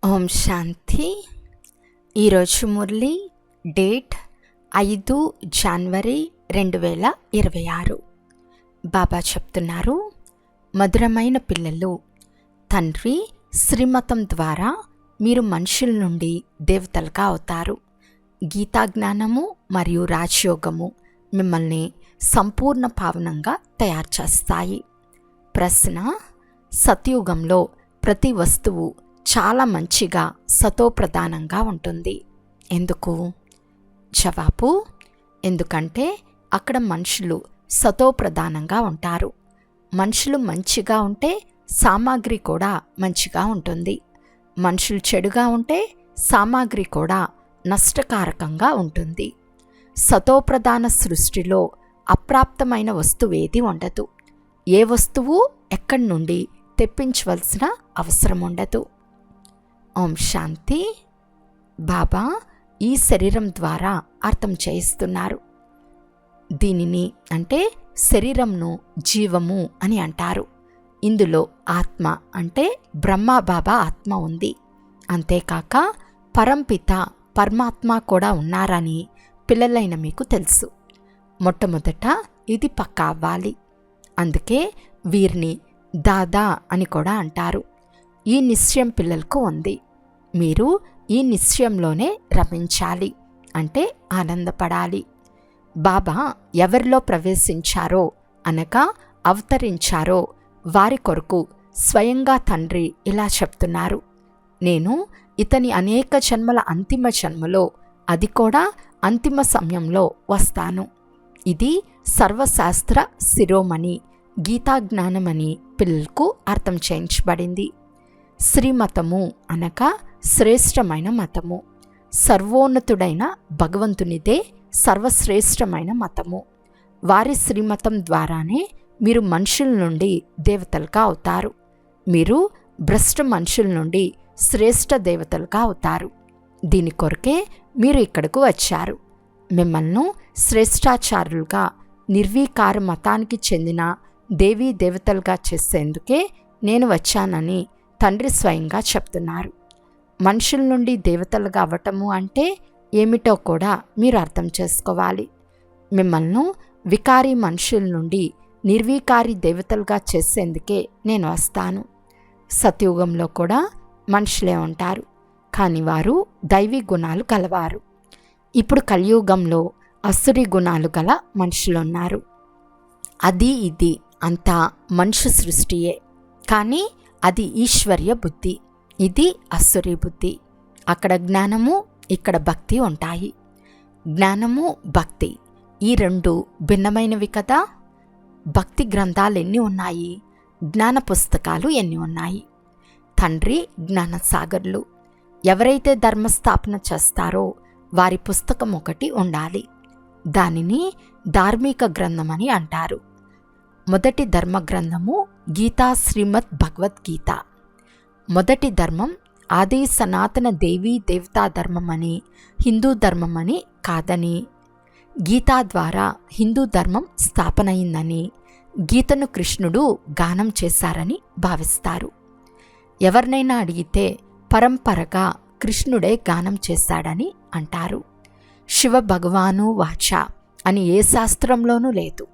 ఓం శాంతి. ఈరోజు మురళి డేట్ 5 జనవరి 2026. బాబా చెప్తున్నారు, మధురమైన పిల్లలు, తండ్రి శ్రీమతం ద్వారా మీరు మనుషుల నుండి దేవతలుగా అవుతారు. గీతా జ్ఞానము మరియు రాజయోగము మిమ్మల్ని సంపూర్ణ పావనంగా తయారు చేస్తాయి. ప్రశ్న: సత్యుగంలో ప్రతి వస్తువు చాలా మంచిగా సతోప్రధానంగా ఉంటుంది. ఎందుకు? జవాబు: ఎందుకంటే అక్కడ మనుషులు సతోప్రధానంగా ఉంటారు. మనుషులు మంచిగా ఉంటే సామాగ్రి కూడా మంచిగా ఉంటుంది. మనుషులు చెడుగా ఉంటే సామాగ్రి కూడా నష్టకారకంగా ఉంటుంది. సతోప్రధాన సృష్టిలో అప్రాప్తమైన వస్తువేది ఉండదు. ఏ వస్తువు ఎక్కడి నుండి తెప్పించవలసిన అవసరం ఉండదు. ఓం శాంతి. బాబా ఈ శరీరం ద్వారా అర్థం చేయిస్తున్నారు. దీనిని అంటే శరీరంను జీవము అని అంటారు. ఇందులో ఆత్మ అంటే బ్రహ్మ బాబా ఆత్మ ఉంది. అంతేకాక పరంపిత పరమాత్మ కూడా ఉన్నారని పిల్లలైన మీకు తెలుసు. మొట్టమొదట ఇది పక్కా అవ్వాలి. అందుకే వీరిని దాదా అని కూడా అంటారు. ఈ నిశ్చయం పిల్లలకు ఉంది. మీరు ఈ నిశ్చయంలోనే రమించాలి, అంటే ఆనందపడాలి. బాబా ఎవరిలో ప్రవేశించారో అనగా అవతరించారో వారి కొరకు స్వయంగా తండ్రి ఇలా చెప్తున్నారు, నేను ఇతని అనేక జన్మల అంతిమ జన్మలో, అది కూడా అంతిమ సమయంలో వస్తాను. ఇది సర్వశాస్త్ర శిరోమణి గీతా జ్ఞానమని పిల్లలకు అర్థం చేయించబడింది. శ్రీమతము అనగా శ్రేష్టమైన మతము. సర్వోన్నతుడైన భగవంతునిదే సర్వశ్రేష్టమైన మతము. వారి శ్రీమతం ద్వారానే మీరు మనుషుల నుండి దేవతలుగా అవుతారు. మీరు భ్రష్ట మనుషుల నుండి శ్రేష్ఠ దేవతలుగా అవుతారు. దీని కొరకే మీరు ఇక్కడకు వచ్చారు. మిమ్మల్ని శ్రేష్టాచారులుగా నిర్వీకార మతానికి చెందిన దేవీ దేవతలుగా చేసేందుకే నేను వచ్చానని తండ్రి స్వయంగా చెప్తున్నారు. మనుషుల నుండి దేవతలుగా అవ్వటము అంటే ఏమిటో కూడా మీరు అర్థం చేసుకోవాలి. మిమ్మల్ని వికారీ మనుషుల నుండి నిర్వీకారి దేవతలుగా చేసేందుకే నేను వస్తాను. సత్యుగంలో కూడా మనుషులే ఉంటారు, కానీ వారు దైవీ గుణాలు గలవారు. ఇప్పుడు కలియుగంలో అసురీ గుణాలు గల మనుషులున్నారు. అది ఇది అంతా మనుషు సృష్టియే, కానీ అది ఈశ్వర్య బుద్ధి, ఇది అసురీ బుద్ధి. అక్కడ జ్ఞానము, ఇక్కడ భక్తి ఉంటాయి. జ్ఞానము భక్తి ఈ రెండు భిన్నమైనవి కదా. భక్తి గ్రంథాలు ఎన్ని ఉన్నాయి, జ్ఞాన పుస్తకాలు ఎన్ని ఉన్నాయి. తండ్రి జ్ఞానసాగర్లు. ఎవరైతే ధర్మస్థాపన చేస్తారో వారి పుస్తకం ఒకటి ఉండాలి. దానిని ధార్మిక గ్రంథమని అంటారు. మొదటి ధర్మ గ్రంథము గీతా, శ్రీమద్ భగవద్గీత. మొదటి ధర్మం ఆది సనాతన దేవీ దేవతా ధర్మమని, హిందూ ధర్మమని కాదని, గీతా ద్వారా హిందూ ధర్మం స్థాపనయిందని, గీతను కృష్ణుడు గానం చేశారని భావిస్తారు. ఎవరినైనా అడిగితే పరంపరగా కృష్ణుడే గానం చేశాడని అంటారు. శివ భగవాను వాచ అని ఏ శాస్త్రంలోనూ లేదు.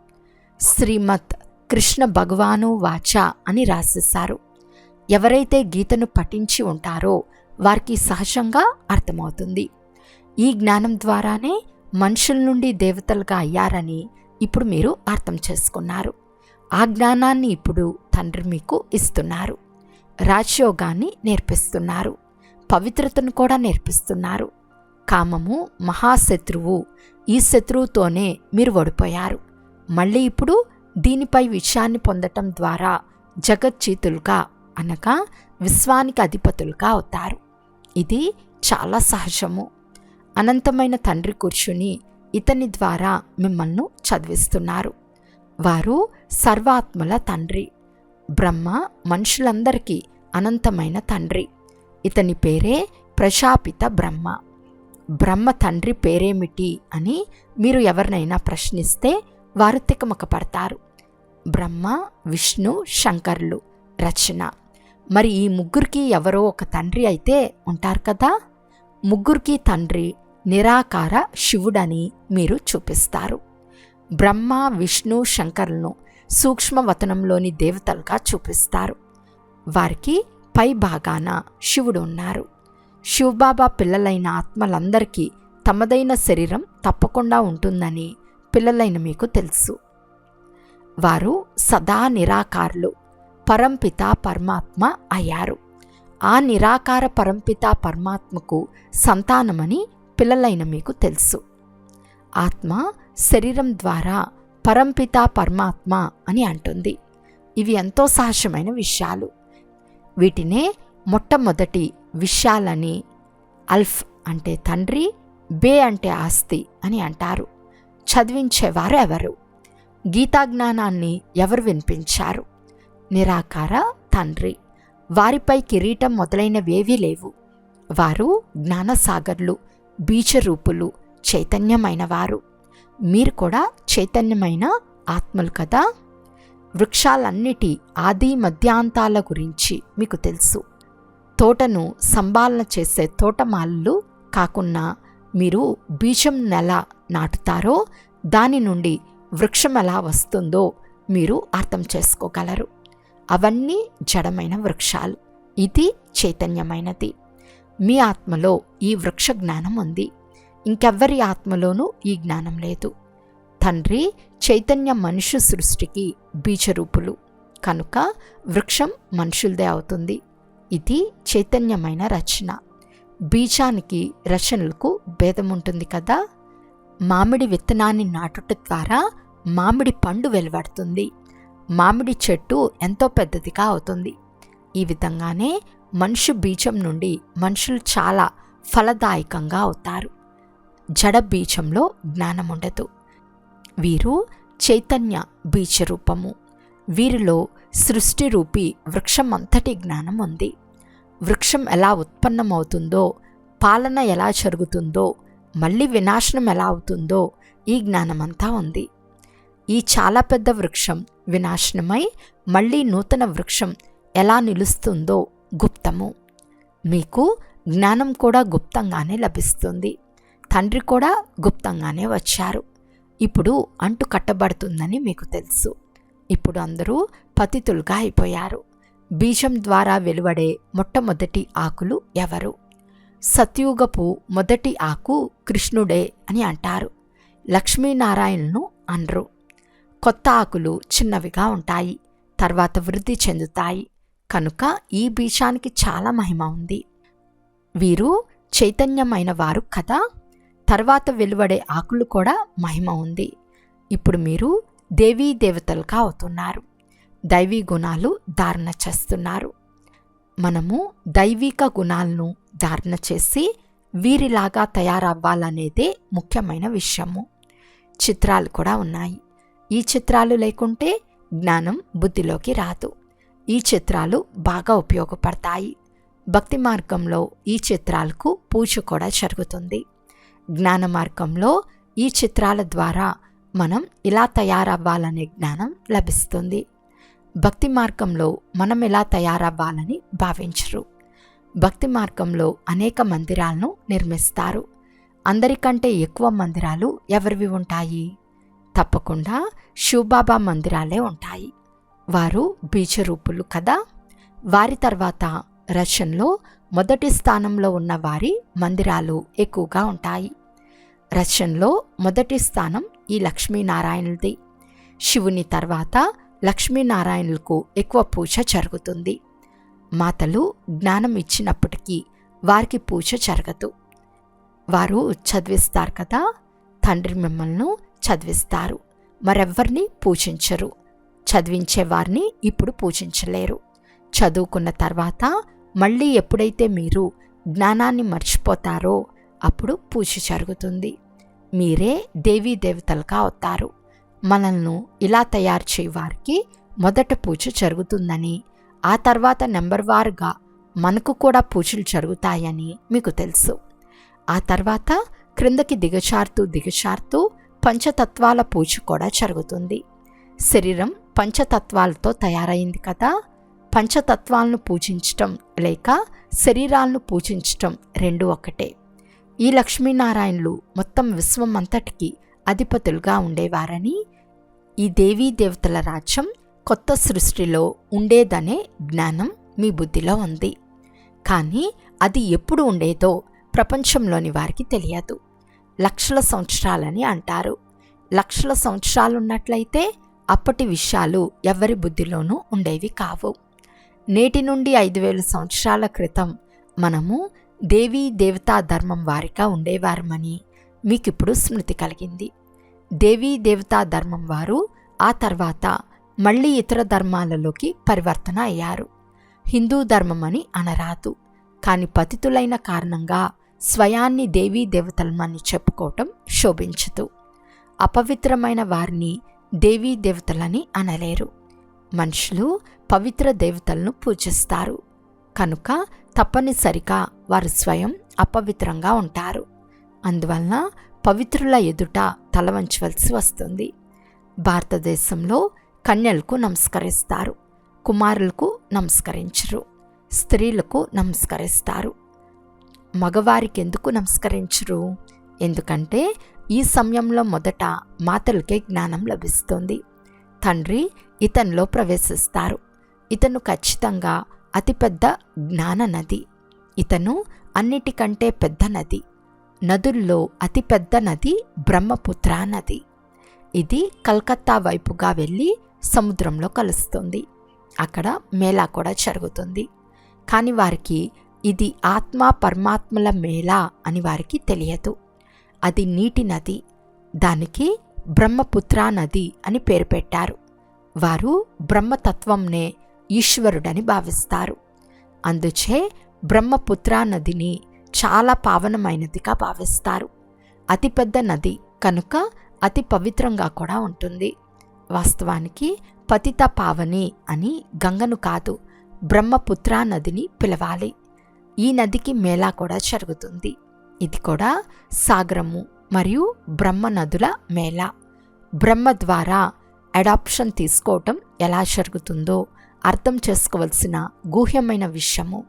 శ్రీమత్ కృష్ణ భగవాను వాచ అని రాసేశారు. ఎవరైతే గీతను పఠించి ఉంటారో వారికి సహజంగా అర్థమవుతుంది. ఈ జ్ఞానం ద్వారానే మనుషుల నుండి దేవతలుగా అయ్యారని ఇప్పుడు మీరు అర్థం చేసుకున్నారు. ఆ జ్ఞానాన్ని ఇప్పుడు తండ్రి మీకు ఇస్తున్నారు. రాజయోగాన్ని నేర్పిస్తున్నారు. పవిత్రతను కూడా నేర్పిస్తున్నారు. కామము మహాశత్రువు. ఈ శత్రువుతోనే మీరు ఓడిపోయారు. మళ్ళీ ఇప్పుడు దీనిపై విజయాన్ని పొందటం ద్వారా జగజ్జీతులుగా అనగా విశ్వానికి అధిపతులుగా అవుతారు. ఇది చాలా సహజము. అనంతమైన తండ్రి కూర్చుని ఇతని ద్వారా మిమ్మల్ని చదివిస్తున్నారు. వారు సర్వాత్మల తండ్రి. బ్రహ్మ మనుషులందరికీ అనంతమైన తండ్రి. ఇతని పేరే ప్రజాపిత బ్రహ్మ. బ్రహ్మ తండ్రి పేరేమిటి అని మీరు ఎవరినైనా ప్రశ్నిస్తే వారు తికమక పడతారు. బ్రహ్మ, విష్ణు, శంకర్లు రచన. మరి ఈ ముగ్గురికి ఎవరో ఒక తండ్రి అయితే ఉంటారు కదా. ముగ్గురికి తండ్రి నిరాకార శివుడని మీరు చూపిస్తారు. బ్రహ్మ, విష్ణు, శంకరులను సూక్ష్మవతనంలోని దేవతలుగా చూపిస్తారు. వారికి పై భాగాన శివుడు ఉన్నారు. శివబాబా పిల్లలైన ఆత్మలందరికీ తమదైన శరీరం తప్పకుండా ఉంటుందని పిల్లలైన మీకు తెలుసు. వారు సదా నిరాకారులు, పరంపిత పరమాత్మ అయ్యారు. ఆ నిరాకార పరంపిత పరమాత్మకు సంతానమని పిల్లలైన మీకు తెలుసు. ఆత్మ శరీరం ద్వారా పరంపిత పరమాత్మ అని అంటుంది. ఇవి ఎంతో సహజమైన విషయాలు. వీటినే మొట్టమొదటి విషయాలని అల్ఫ్ అంటే తండ్రి, బే అంటే ఆస్తి అని అంటారు. చదివించేవారు ఎవరు? గీతాజ్ఞానాన్ని ఎవరు వినిపించారు? నిరాకార తండ్రి. వారిపై కిరీటం మొదలైనవేవీ లేవు. వారు జ్ఞానసాగర్లు, బీజరూపులు, చైతన్యమైనవారు. మీరు కూడా చైతన్యమైన ఆత్మలు కదా. వృక్షాలన్నిటి ఆది మధ్యాంతాల గురించి మీకు తెలుసు. తోటను సంభాలన చేసే తోటమాలు కాకుండా మీరు బీజం ఎలా నాటుతారో దాని నుండి వృక్షం ఎలా వస్తుందో మీరు అర్థం చేసుకోగలరు. అవన్నీ జడమైన వృక్షాలు, ఇది చైతన్యమైనది. మీ ఆత్మలో ఈ వృక్ష జ్ఞానం ఉంది. ఇంకెవ్వరి ఆత్మలోనూ ఈ జ్ఞానం లేదు. తండ్రి చైతన్య మనుష్య సృష్టికి బీజరూపులు కనుక వృక్షం మనుషులదే అవుతుంది. ఇది చైతన్యమైన రచన. బీజానికి రచనలకు భేదం ఉంటుంది కదా. మామిడి విత్తనాన్ని నాటుట ద్వారా మామిడి పండు వెలువడుతుంది. మామిడి చెట్టు ఎంతో పెద్దదిగా అవుతుంది. ఈ విధంగానే మనుషు బీజం నుండి మనుషులు చాలా ఫలదాయకంగా అవుతారు. జడ బీజంలో జ్ఞానం ఉండదు. వీరు చైతన్య బీజరూపము. వీరిలో సృష్టి రూపీ వృక్షం అంతటి జ్ఞానం ఉంది. వృక్షం ఎలా ఉత్పన్నమవుతుందో, పాలన ఎలా జరుగుతుందో, మళ్ళీ వినాశనం ఎలా అవుతుందో ఈ జ్ఞానమంతా ఉంది. ఈ చాలా పెద్ద వృక్షం వినాశనమై మళ్ళీ నూతన వృక్షం ఎలా నిలుస్తుందో గుప్తము. మీకు జ్ఞానం కూడా గుప్తంగానే లభిస్తుంది. తండ్రి కూడా గుప్తంగానే వచ్చారు. ఇప్పుడు అంటు కట్టబడుతుందని మీకు తెలుసు. ఇప్పుడు అందరూ పతితులుగా అయిపోయారు. బీజం ద్వారా వెలువడే మొట్టమొదటి ఆకులు ఎవరు? సత్యుగపు మొదటి ఆకు కృష్ణుడే అని అంటారు. లక్ష్మీనారాయణను అనరు. కొత్త ఆకులు చిన్నవిగా ఉంటాయి, తర్వాత వృద్ధి చెందుతాయి. కనుక ఈ బీజానికి చాలా మహిమ ఉంది. వీరు చైతన్యమైన వారు కదా. తర్వాత వెలువడే ఆకులు కూడా మహిమ ఉంది. ఇప్పుడు మీరు దేవీ దేవతలుగా అవుతున్నారు. దైవీ గుణాలు ధారణ చేస్తున్నారు. మనము దైవిక గుణాలను ధారణ చేసి వీరిలాగా తయారవ్వాలనేదే ముఖ్యమైన విషయము. చిత్రాలు కూడా ఉన్నాయి. ఈ చిత్రాలు లేకుంటే జ్ఞానం బుద్ధిలోకి రాదు. ఈ చిత్రాలు బాగా ఉపయోగపడతాయి. భక్తి మార్గంలో ఈ చిత్రాలకు పూజ కూడా జరుగుతుంది. జ్ఞాన మార్గంలో ఈ చిత్రాల ద్వారా మనం ఇలా తయారవ్వాలనే జ్ఞానం లభిస్తుంది. భక్తి మార్గంలో మనం ఎలా తయారవ్వాలని భావించరు. భక్తి మార్గంలో అనేక మందిరాలను నిర్మిస్తారు. అందరికంటే ఎక్కువ మందిరాలు ఎవరివి ఉంటాయి? తప్పకుండా శివబాబా మందిరాలే ఉంటాయి. వారు బీజరూపులు కదా. వారి తర్వాత రచనలో మొదటి స్థానంలో ఉన్న వారి మందిరాలు ఎక్కువగా ఉంటాయి. రచనలో మొదటి స్థానం ఈ లక్ష్మీనారాయణులది. శివుని తర్వాత లక్ష్మీనారాయణులకు ఎక్కువ పూజ జరుగుతుంది. మాతలు జ్ఞానం ఇచ్చినప్పటికీ వారికి పూజ జరగదు. వారు చదివిస్తారు కదా. తండ్రి మిమ్మల్ని చదివిస్తారు, మరెవ్వరిని పూజించరు. చదివించే వారిని ఇప్పుడు పూజించలేరు. చదువుకున్న తర్వాత మళ్ళీ ఎప్పుడైతే మీరు జ్ఞానాన్ని మర్చిపోతారో అప్పుడు పూజ జరుగుతుంది. మీరే దేవీ దేవతలుగా అవుతారు. మనల్ని ఇలా తయారు చేయవారికి మొదట పూజ జరుగుతుందని, ఆ తర్వాత నెంబర్ వారుగా మనకు కూడా పూజలు జరుగుతాయని మీకు తెలుసు. ఆ తర్వాత క్రిందకి దిగజారుతూ పంచతత్వాల పూజ కూడా జరుగుతుంది. శరీరం పంచతత్వాలతో తయారైంది కదా. పంచతత్వాలను పూజించటం లేక శరీరాలను పూజించటం రెండు ఒకటే. ఈ లక్ష్మీనారాయణులు మొత్తం విశ్వం అంతటికి అధిపతులుగా ఉండేవారని, ఈ దేవీ దేవతల రాజ్యం కొత్త సృష్టిలో ఉండేదనే జ్ఞానం మీ బుద్ధిలో ఉంది. కానీ అది ఎప్పుడు ఉండేదో ప్రపంచంలోని వారికి తెలియదు. లక్షల సంవత్సరాలని అంటారు. లక్షల సంవత్సరాలున్నట్లయితే అప్పటి విషయాలు ఎవరి బుద్ధిలోనూ ఉండేవి కావు. నేటి నుండి 5000 సంవత్సరాల క్రితం మనము దేవీ దేవతా ధర్మం వారిగా ఉండేవారమని మీకిప్పుడు స్మృతి కలిగింది. దేవీ దేవతా ధర్మం వారు ఆ తర్వాత మళ్ళీ ఇతర ధర్మాలలోకి పరివర్తన అయ్యారు. హిందూ ధర్మం అని అనరాదు. కాని పతితులైన కారణంగా స్వయాన్ని దేవీ దేవతలమని చెప్పుకోవటం శోభించదు. అపవిత్రమైన వారిని దేవీ దేవతలని అనలేరు. మనుషులు పవిత్ర దేవతలను పూజిస్తారు కనుక తప్పనిసరిగా వారు స్వయం అపవిత్రంగా ఉంటారు. అందువలన పవిత్రుల ఎదుట తల వంచవలసి వస్తుంది. భారతదేశంలో కన్యలకు నమస్కరిస్తారు, కుమారులకు నమస్కరించరు, స్త్రీలకు నమస్కరిస్తారు. మగవారికి ఎందుకు నమస్కరించరు? ఎందుకంటే ఈ సమయంలో మొదట మాతలకే జ్ఞానం లభిస్తుంది. తండ్రి ఇతనిలో ప్రవేశిస్తారు. ఇతను ఖచ్చితంగా అతిపెద్ద జ్ఞాన నది. ఇతను అన్నిటికంటే పెద్ద నది. నదుల్లో అతిపెద్ద నది బ్రహ్మపుత్ర నది. ఇది కలకత్తా వైపుగా వెళ్ళి సముద్రంలో కలుస్తుంది. అక్కడ మేళా కూడా జరుగుతుంది. కానీ వారికి ఇది ఆత్మ పరమాత్మల మేళా అని వారికి తెలియదు. అది నీటి నది. దానికి బ్రహ్మపుత్ర నది అని పేరు పెట్టారు. వారు బ్రహ్మతత్వంనే ఈశ్వరుడని భావిస్తారు. అందుచే బ్రహ్మపుత్ర నదిని చాలా పావనమైనదిగా భావిస్తారు. అతిపెద్ద నది కనుక అతి పవిత్రంగా కూడా ఉంటుంది. వాస్తవానికి పతిత పావని అని గంగను కాదు, బ్రహ్మపుత్ర నదిని పిలవాలి. ఈ నదికి మేళా కూడా జరుగుతుంది. ఇది కూడా సాగరము మరియు బ్రహ్మ నదుల మేళా. బ్రహ్మ ద్వారా అడాప్షన్ తీసుకోవటం ఎలా జరుగుతుందో అర్థం చేసుకోవలసిన గూహ్యమైన విషయము.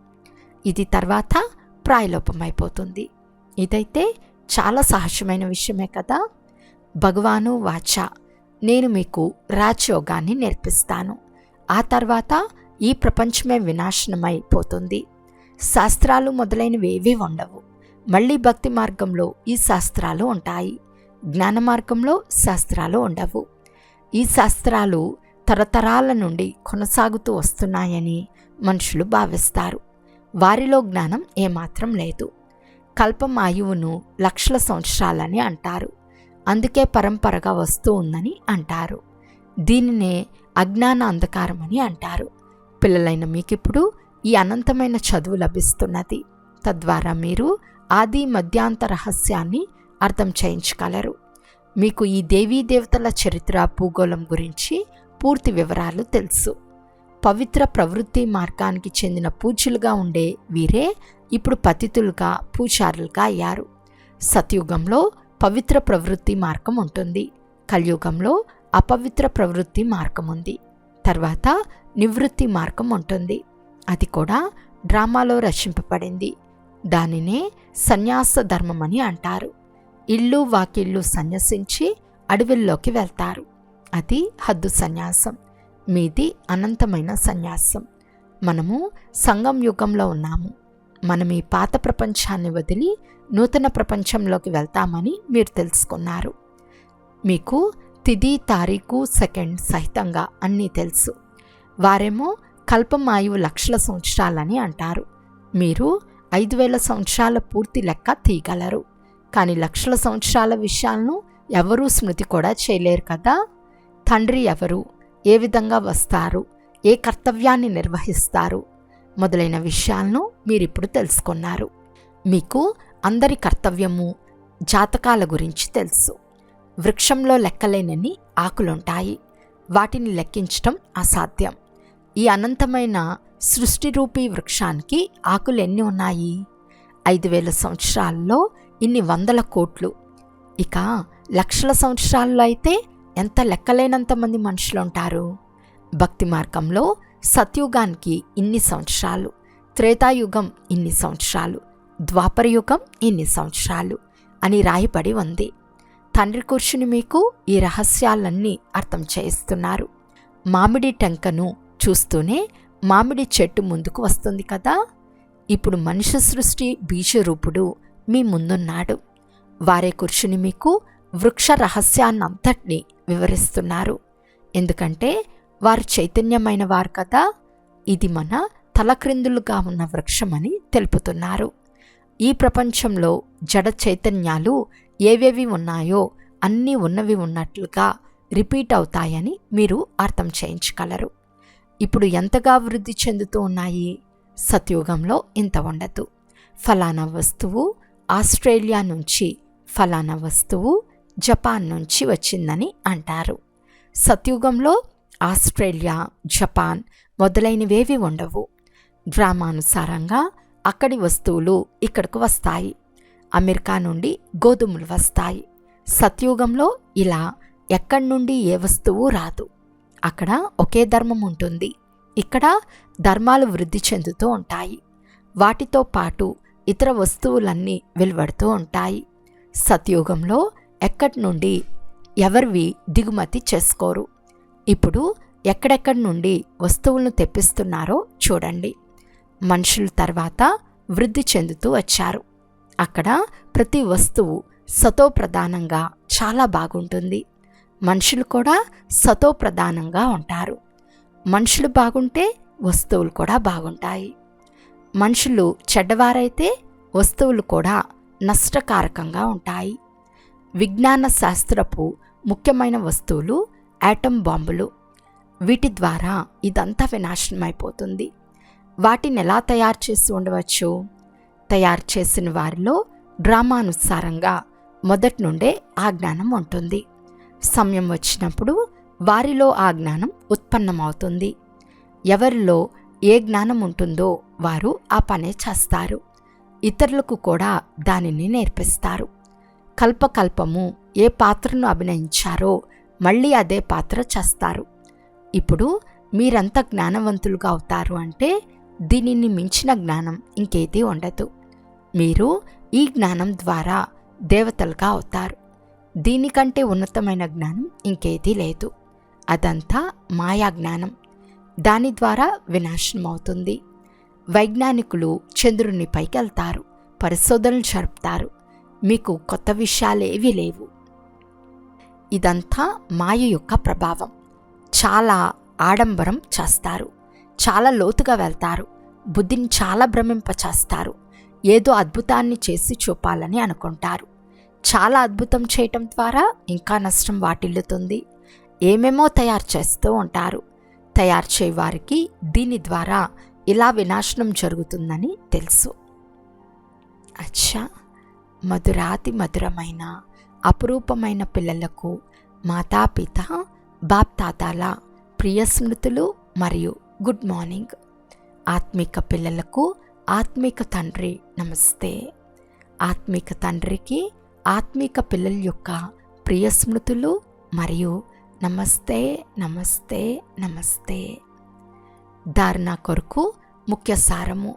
ఇది తర్వాత ప్రాయలోపమైపోతుంది. ఇదైతే చాలా సహజమైన విషయమే కదా. భగవాను వాచ, నేను మీకు రాజయోగాన్ని నేర్పిస్తాను. ఆ తర్వాత ఈ ప్రపంచమే వినాశనమైపోతుంది. శాస్త్రాలు మొదలైనవి ఏవీ ఉండవు. మళ్ళీ భక్తి మార్గంలో ఈ శాస్త్రాలు ఉంటాయి. జ్ఞాన మార్గంలో శాస్త్రాలు ఉండవు. ఈ శాస్త్రాలు తరతరాల నుండి కొనసాగుతూ వస్తున్నాయని మనుషులు భావిస్తారు. వారిలో జ్ఞానం ఏమాత్రం లేదు. కల్పమాయువును లక్షల సంవత్సరాలని అంటారు. అందుకే పరంపరగా వస్తూ ఉందని అంటారు. దీనినే అజ్ఞాన అంధకారం అని అంటారు. పిల్లలైన మీకిప్పుడు ఈ అనంతమైన చదువు లభిస్తున్నది. తద్వారా మీరు ఆది మధ్యాంత రహస్యాన్ని అర్థం చేయించగలరు. మీకు ఈ దేవీ దేవతల చరిత్ర, భూగోళం గురించి పూర్తి వివరాలు తెలుసు. పవిత్ర ప్రవృత్తి మార్గానికి చెందిన పూజ్యులుగా ఉండే వీరే ఇప్పుడు పతితులుగా, పూజారులుగా అయ్యారు. సత్యుగంలో పవిత్ర ప్రవృత్తి మార్గం ఉంటుంది. కలియుగంలో అపవిత్ర ప్రవృత్తి మార్గం ఉంది. తర్వాత నివృత్తి మార్గం ఉంటుంది. అది కూడా డ్రామాలో రచింపబడింది. దానినే సన్యాస ధర్మం అని అంటారు. ఇల్లు వాకిళ్ళు సన్యసించి అడవుల్లోకి వెళ్తారు. అది హద్దు సన్యాసం. మీది అనంతమైన సన్యాసం. మనము సంగం యుగంలో ఉన్నాము. మనం ఈ పాత ప్రపంచాన్ని వదిలి నూతన ప్రపంచంలోకి వెళ్తామని మీరు తెలుసుకున్నారు. మీకు తిథి, తారీఖు, సెకండ్ సహితంగా అన్నీ తెలుసు. వారేమో కల్పమాయువు లక్షల సంవత్సరాలని అంటారు. మీరు 5000 సంవత్సరాల పూర్తి లెక్క తీయగలరు. కానీ లక్షల సంవత్సరాల విషయాలను ఎవరూ స్మృతి కూడా చేయలేరు కదా. తండ్రి ఎవరు, ఏ విధంగా వస్తారు, ఏ కర్తవ్యాన్ని నిర్వహిస్తారు మొదలైన విషయాలను మీరిప్పుడు తెలుసుకున్నారు. మీకు అందరి కర్తవ్యము, జాతకాల గురించి తెలుసు. వృక్షంలో లెక్కలేనన్ని ఆకులుంటాయి. వాటిని లెక్కించటం అసాధ్యం. ఈ అనంతమైన సృష్టి రూపీ వృక్షానికి ఆకులు ఎన్ని ఉన్నాయి? 5000 సంవత్సరాల్లో ఇన్ని 100 కోట్లు. ఇక లక్షల సంవత్సరాల్లో అయితే ఎంత లెక్కలేనంత మంది మనుషులు ఉంటారు. భక్తి మార్గంలో సత్యుగానికి ఇన్ని సంవత్సరాలు, త్రేతాయుగం ఇన్ని సంవత్సరాలు, ద్వాపరయుగం ఇన్ని సంవత్సరాలు అని రాయబడి ఉంది. తండ్రి కూర్చుని మీకు ఈ రహస్యాలన్నీ అర్థం చేయిస్తున్నారు. మామిడి టెంకను చూస్తూనే మామిడి చెట్టు ముందుకు వస్తుంది కదా. ఇప్పుడు మనుష్య సృష్టి బీజరూపుడు మీ ముందున్నాడు. వారే కూర్చుని మీకు వృక్ష రహస్యాన్నంతటినీ వివరిస్తున్నారు. ఎందుకంటే వారు చైతన్యమైన వారు కదా. ఇది మన తలక్రిందులుగా ఉన్న వృక్షమని తెలుపుతున్నారు. ఈ ప్రపంచంలో జడ చైతన్యాలు ఏవేవి ఉన్నాయో అన్నీ ఉన్నవి ఉన్నట్లుగా రిపీట్ అవుతాయని మీరు అర్థం చేయించగలరు. ఇప్పుడు ఎంతగా వృద్ధి చెందుతూ ఉన్నాయి. సత్యుగంలో ఇంత ఉండదు. ఫలానా వస్తువు ఆస్ట్రేలియా నుంచి, ఫలానా వస్తువు జపాన్ నుంచి వచ్చిందని అంటారు. సత్యుగంలో ఆస్ట్రేలియా, జపాన్ మొదలైనవేవి ఉండవు. గ్రామానుసారంగా అక్కడి వస్తువులు ఇక్కడకు వస్తాయి. అమెరికా నుండి గోధుమలు వస్తాయి. సత్యుగంలో ఇలా ఎక్కడి నుండి ఏ వస్తువు రాదు. అక్కడ ఒకే ధర్మం ఉంటుంది. ఇక్కడ ధర్మాలు వృద్ధి చెందుతూ ఉంటాయి. వాటితో పాటు ఇతర వస్తువులన్నీ వెలువడుతూ ఉంటాయి. సత్యుగంలో ఎక్కడి నుండి ఎవరివి దిగుమతి చేసుకోరు. ఇప్పుడు ఎక్కడెక్కడి నుండి వస్తువులను తెప్పిస్తున్నారో చూడండి. మనుషుల తర్వాత వృద్ధి చెందుతూ వచ్చారు. అక్కడ ప్రతి వస్తువు సతోప్రధానంగా చాలా బాగుంటుంది. మనుషులు కూడా సతోప్రధానంగా ఉంటారు. మనుషులు బాగుంటే వస్తువులు కూడా బాగుంటాయి. మనుషులు చెడ్డవారైతే వస్తువులు కూడా నష్టకారకంగా ఉంటాయి. విజ్ఞాన శాస్త్రపు ముఖ్యమైన వస్తువులు యాటమ్ బాంబులు. వీటి ద్వారా ఇదంతా వినాశనమైపోతుంది. వాటిని ఎలా తయారు చేసి ఉండవచ్చు? తయారు చేసిన వారిలో డ్రామానుసారంగా మొదటి నుండే ఆ జ్ఞానం ఉంటుంది. సమయం వచ్చినప్పుడు వారిలో ఆ జ్ఞానం ఉత్పన్నమవుతుంది. ఎవరిలో ఏ జ్ఞానం ఉంటుందో వారు ఆ పనే చేస్తారు. ఇతరులకు కూడా దానిని నేర్పిస్తారు. కల్పకల్పము ఏ పాత్రను అభినయించారో మళ్ళీ అదే పాత్ర చేస్తారు. ఇప్పుడు మీరంత జ్ఞానవంతులుగా అవుతారు అంటే దీనిని మించిన జ్ఞానం ఇంకేదీ ఉండదు. మీరు ఈ జ్ఞానం ద్వారా దేవతలుగా అవుతారు. దీనికంటే ఉన్నతమైన జ్ఞానం ఇంకేదీ లేదు. అదంతా మాయా జ్ఞానం. దాని ద్వారా వినాశనం అవుతుంది. వైజ్ఞానికులు చంద్రుని పైకి వెళ్తారు, పరిశోధనలు జరుపుతారు. మీకు కొత్త విషయాలేవీ లేవు. ఇదంతా మాయ యొక్క ప్రభావం. చాలా ఆడంబరం చేస్తారు, చాలా లోతుగా వెళ్తారు, బుద్ధిని చాలా భ్రమింపచేస్తారు. ఏదో అద్భుతాన్ని చేసి చూపాలని అనుకుంటారు. చాలా అద్భుతం చేయటం ద్వారా ఇంకా నష్టం వాటిల్లుతుంది. ఏమేమో తయారు చేస్తూ ఉంటారు. తయారు చేయవారికి దీని ద్వారా ఇలా వినాశనం జరుగుతుందని తెలుసు. అచ్చా, మధురాతి మధురమైన అపురూపమైన పిల్లలకు మాతాపిత బాప్తాతాల ప్రియ స్మృతులు మరియు గుడ్ మార్నింగ్. ఆత్మిక పిల్లలకు ఆత్మిక తండ్రి నమస్తే. ఆత్మిక తండ్రికి ఆత్మిక పిల్లల యొక్క ప్రియ స్మృతులు మరియు నమస్తే నమస్తే నమస్తే. ధారణ కొరకు ముఖ్య సారము.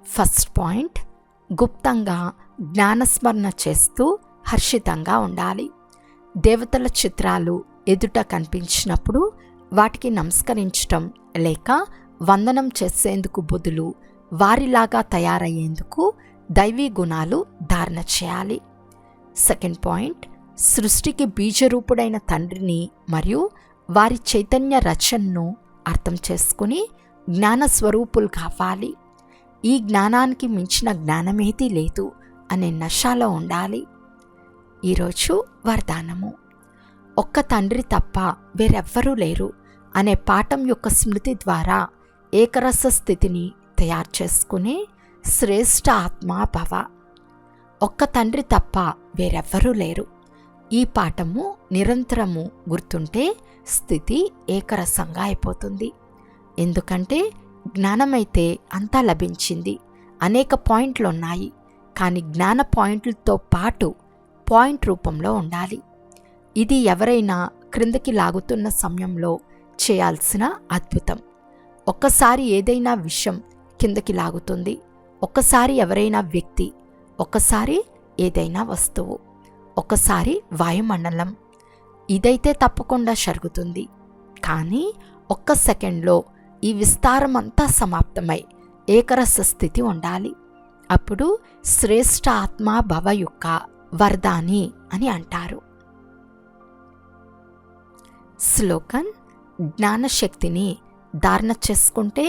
ఫస్ట్ పాయింట్, గుప్తంగా జ్ఞానస్మరణ చేస్తూ హర్షితంగా ఉండాలి. దేవతల చిత్రాలు ఎదుట కనిపించినప్పుడు వాటికి నమస్కరించటం లేక వందనం చేసేందుకు బదులు వారిలాగా తయారయ్యేందుకు దైవీ గుణాలు ధారణ చేయాలి. సెకండ్ పాయింట్, సృష్టికి బీజరూపుడైన తండ్రిని మరియు వారి చైతన్య రచనను అర్థం చేసుకుని జ్ఞానస్వరూపులు కావాలి. ఈ జ్ఞానానికి మించిన జ్ఞానమేదీ లేదు అనే నశాలో ఉండాలి. ఈరోజు వరదానము. ఒక్క తండ్రి తప్ప వేరెవ్వరూ లేరు అనే పాఠం యొక్క స్మృతి ద్వారా ఏకరస స్థితిని తయారు చేసుకునే శ్రేష్ఠ ఆత్మా భవ. ఒక్క తండ్రి తప్ప వేరెవ్వరూ లేరు. ఈ పాఠము నిరంతరము గుర్తుంటే స్థితి ఏకరసంగా అయిపోతుంది. ఎందుకంటే జ్ఞానమైతే అంతా లభించింది. అనేక పాయింట్లు ఉన్నాయి, కానీ జ్ఞాన పాయింట్లతో పాటు పాయింట్ రూపంలో ఉండాలి. ఇది ఎవరైనా క్రిందకి లాగుతున్న సమయంలో చేయాల్సిన అద్భుతం. ఒక్కసారి ఏదైనా విషయం కిందకి లాగుతుంది, ఒక్కసారి ఎవరైనా వ్యక్తి, ఒక్కసారి ఏదైనా వస్తువు, ఒక్కసారి వాయుమండలం. ఇదైతే తప్పకుండా జరుగుతుంది. కానీ ఒక్క సెకండ్లో ఈ విస్తారం అంతా సమాప్తమై ఏకరస స్థితి ఉండాలి. అప్పుడు శ్రేష్ఠ ఆత్మా భవ యొక్క వరదాని అని అంటారు. స్లోగన్: జ్ఞానశక్తిని ధారణ చేసుకుంటే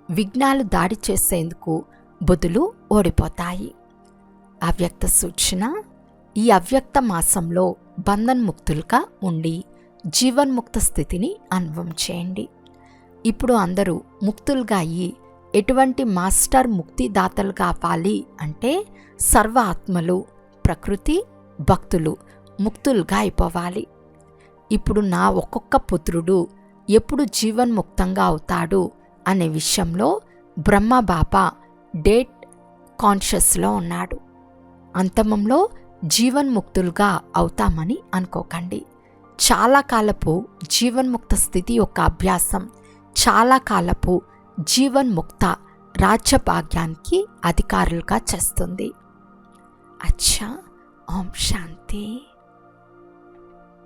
విఘ్నాలు దాడి చేసేందుకు బుధులు ఓడిపోతాయి. అవ్యక్త సూచన: ఈ అవ్యక్త మాసంలో బంధన్ముక్తులుగా ఉండి జీవన్ముక్త స్థితిని అనుభవం చేయండి. ఇప్పుడు అందరూ ముక్తులుగా అయ్యి ఎటువంటి మాస్టర్ ముక్తిదాతలు కావాలి అంటే సర్వ ఆత్మలు, ప్రకృతి, భక్తులు ముక్తులుగా అయిపోవాలి. ఇప్పుడు నా ఒక్కొక్క పుత్రుడు ఎప్పుడు జీవన్ముక్తంగా అవుతాడు అనే విషయంలో బ్రహ్మబాబా డేట్ కాన్షియస్లో ఉన్నాడు. అంతమంలో జీవన్ముక్తులుగా అవుతామని అనుకోకండి. చాలా కాలపు జీవన్ముక్త స్థితి యొక్క అభ్యాసం చాలా కాలపు జీవన్ముక్త రాజ్యభాగ్యానికి అధికారులుగా చేస్తుంది. అచ్చా, ఓం శాంతి.